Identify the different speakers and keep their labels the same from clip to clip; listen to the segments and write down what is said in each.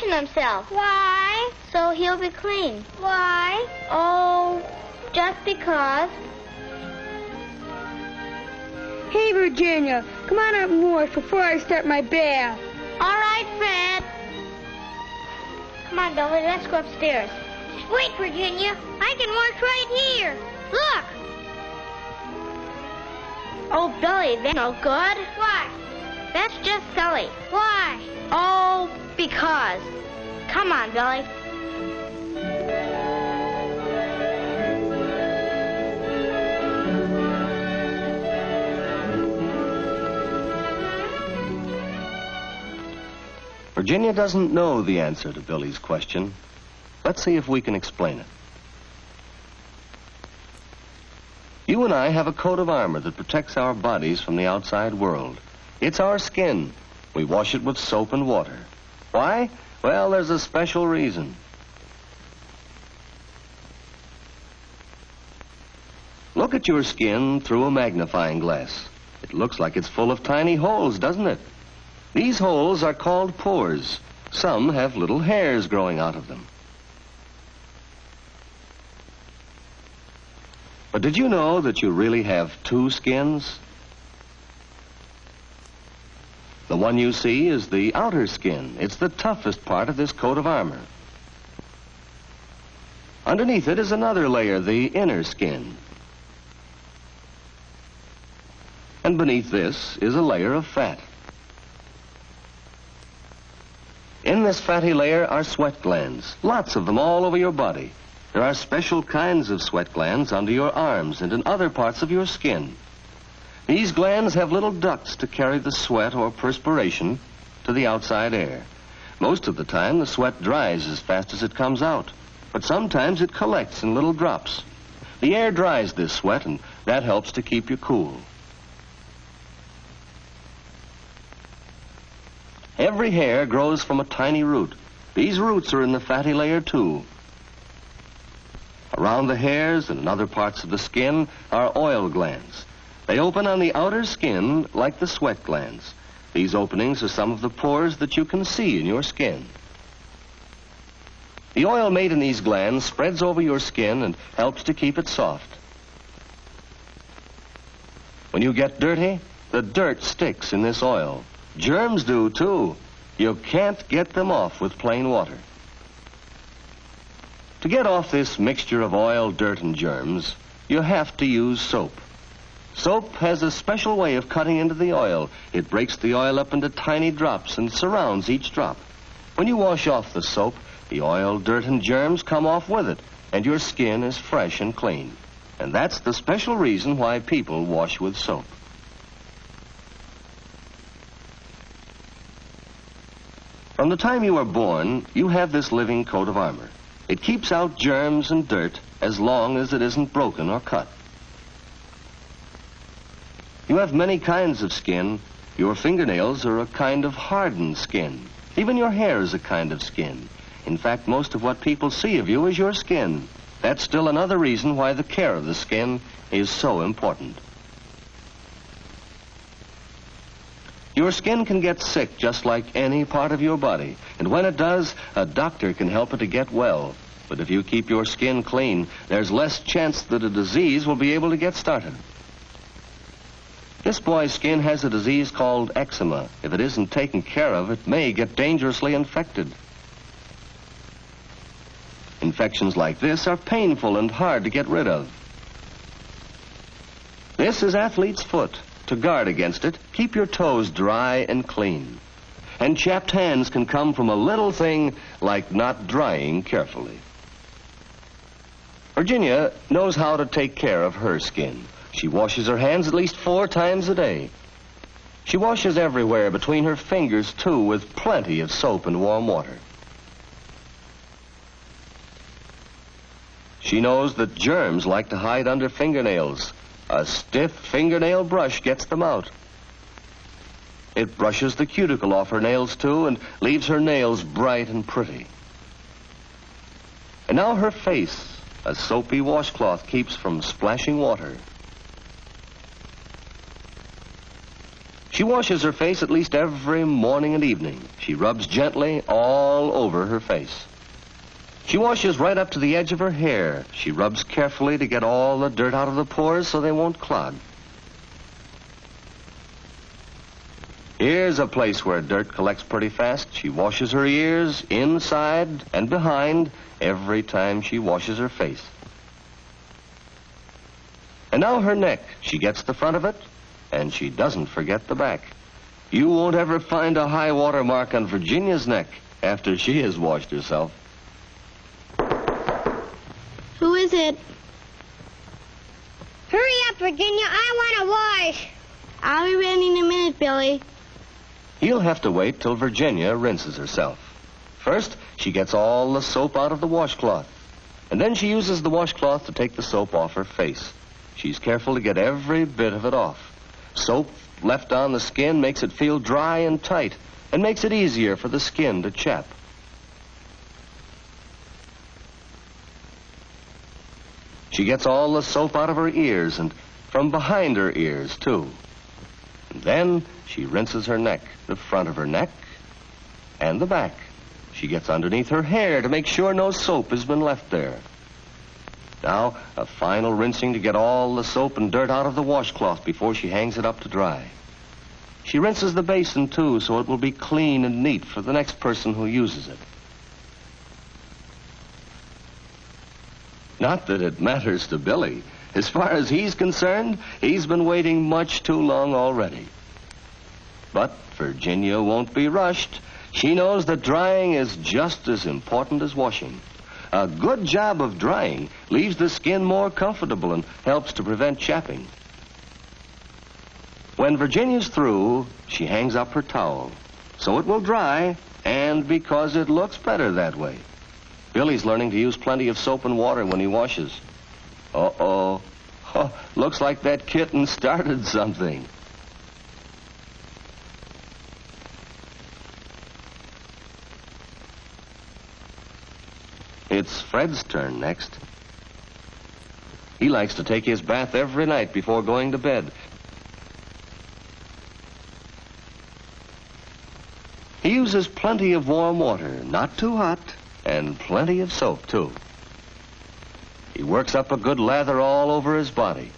Speaker 1: washing himself.
Speaker 2: Why?
Speaker 1: So he'll be clean.
Speaker 2: Why?
Speaker 1: Oh, just because.
Speaker 3: Hey, Virginia, come on up and wash before I start my bath.
Speaker 1: All right, Fred. Come on, Billy, let's go upstairs.
Speaker 2: Wait, Virginia. I can wash right here. Look.
Speaker 1: Oh, Billy, that's no good.
Speaker 2: Why?
Speaker 1: That's just silly.
Speaker 2: Why?
Speaker 1: Oh, because. Come on, Billy.
Speaker 4: Virginia doesn't know the answer to Billy's question. Let's see if we can explain it. You and I have a coat of armor that protects our bodies from the outside world. It's our skin. We wash it with soap and water. Why? Well, there's a special reason. Look at your skin through a magnifying glass. It looks like it's full of tiny holes, doesn't it? These holes are called pores. Some have little hairs growing out of them. But did you know that you really have two skins? The one you see is the outer skin. It's the toughest part of this coat of armor. Underneath it is another layer, the inner skin. And beneath this is a layer of fat. In this fatty layer are sweat glands, lots of them all over your body. There are special kinds of sweat glands under your arms and in other parts of your skin. These glands have little ducts to carry the sweat or perspiration to the outside air. Most of the time, the sweat dries as fast as it comes out, but sometimes it collects in little drops. The air dries this sweat, and that helps to keep you cool. Every hair grows from a tiny root. These roots are in the fatty layer, too. Around the hairs and in other parts of the skin are oil glands. They open on the outer skin like the sweat glands. These openings are some of the pores that you can see in your skin. The oil made in these glands spreads over your skin and helps to keep it soft. When you get dirty, the dirt sticks in this oil. Germs do, too. You can't get them off with plain water. To get off this mixture of oil, dirt, and germs, you have to use soap. Soap has a special way of cutting into the oil. It breaks the oil up into tiny drops and surrounds each drop. When you wash off the soap, the oil, dirt, and germs come off with it, and your skin is fresh and clean. And that's the special reason why people wash with soap. From the time you were born, you have this living coat of armor. It keeps out germs and dirt as long as it isn't broken or cut. You have many kinds of skin. Your fingernails are a kind of hardened skin. Even your hair is a kind of skin. In fact, most of what people see of you is your skin. That's still another reason why the care of the skin is so important. Your skin can get sick just like any part of your body, and when it does, a doctor can help it to get well. But if you keep your skin clean, there's less chance that a disease will be able to get started. This boy's skin has a disease called eczema. If it isn't taken care of, it may get dangerously infected. Infections like this are painful and hard to get rid of. This is athlete's foot. To guard against it, keep your toes dry and clean. And chapped hands can come from a little thing like not drying carefully. Virginia knows how to take care of her skin. She washes her hands at least 4 times a day. She washes everywhere between her fingers, too, with plenty of soap and warm water. She knows that germs like to hide under fingernails. A stiff fingernail brush gets them out. It brushes the cuticle off her nails, too, and leaves her nails bright and pretty. And now her face, a soapy washcloth keeps from splashing water. She washes her face at least every morning and evening. She rubs gently all over her face. She washes right up to the edge of her hair. She rubs carefully to get all the dirt out of the pores so they won't clog. Here's a place where dirt collects pretty fast. She washes her ears inside and behind every time she washes her face. And now her neck. She gets the front of it, and she doesn't forget the back. You won't ever find a high water mark on Virginia's neck after she has washed herself.
Speaker 1: Who is it?
Speaker 2: Hurry up, Virginia. I want to wash.
Speaker 1: I'll be ready in a minute, Billy.
Speaker 4: He'll have to wait till Virginia rinses herself. First, she gets all the soap out of the washcloth. And then she uses the washcloth to take the soap off her face. She's careful to get every bit of it off. Soap left on the skin makes it feel dry and tight and makes it easier for the skin to chap. She gets all the soap out of her ears and from behind her ears, too. And then she rinses her neck, the front of her neck and the back. She gets underneath her hair to make sure no soap has been left there. Now, a final rinsing to get all the soap and dirt out of the washcloth before she hangs it up to dry. She rinses the basin, too, so it will be clean and neat for the next person who uses it. Not that it matters to Billy. As far as he's concerned, he's been waiting much too long already. But Virginia won't be rushed. She knows that drying is just as important as washing. A good job of drying leaves the skin more comfortable and helps to prevent chapping. When Virginia's through, she hangs up her towel, so it will dry, and because it looks better that way. Billy's learning to use plenty of soap and water when he washes. Uh-oh. Looks like that kitten started something. It's Fred's turn next. He likes to take his bath every night before going to bed. He uses plenty of warm water, not too hot, and plenty of soap, too. He works up a good lather all over his body.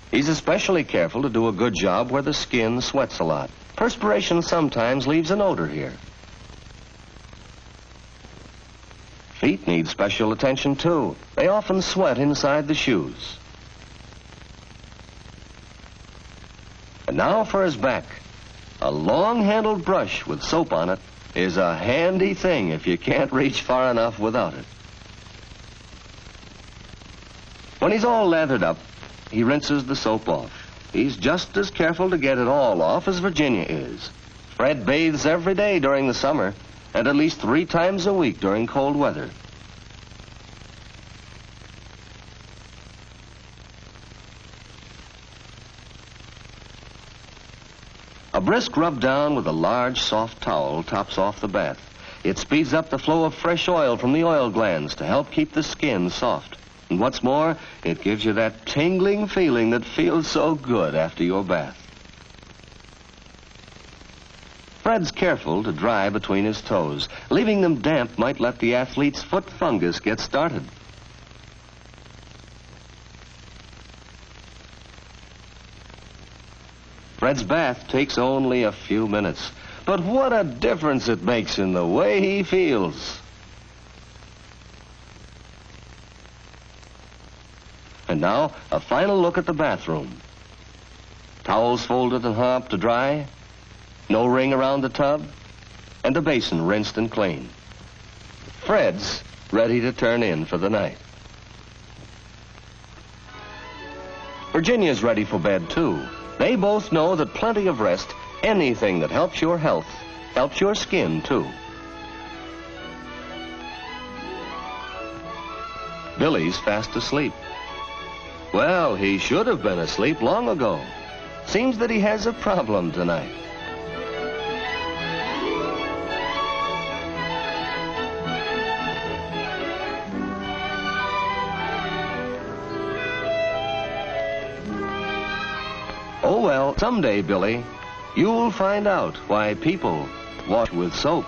Speaker 4: He's especially careful to do a good job where the skin sweats a lot. Perspiration sometimes leaves an odor here. Feet need special attention, too. They often sweat inside the shoes. And now for his back. A long-handled brush with soap on it is a handy thing if you can't reach far enough without it. When he's all lathered up, he rinses the soap off. He's just as careful to get it all off as Virginia is. Fred bathes every day during the summer, and at least 3 times a week during cold weather. A brisk rub down with a large, soft towel tops off the bath. It speeds up the flow of fresh oil from the oil glands to help keep the skin soft. And what's more, it gives you that tingling feeling that feels so good after your bath. Fred's careful to dry between his toes. Leaving them damp might let the athlete's foot fungus get started. Fred's bath takes only a few minutes, but what a difference it makes in the way he feels. And now, a final look at the bathroom. Towels folded and hung up to dry, no ring around the tub, and the basin rinsed and clean. Fred's ready to turn in for the night. Virginia's ready for bed, too. They both know that plenty of rest, anything that helps your health, helps your skin, too. Billy's fast asleep. Well, he should have been asleep long ago. Seems that he has a problem tonight. Oh, well, someday, Billy, you'll find out why people wash with soap.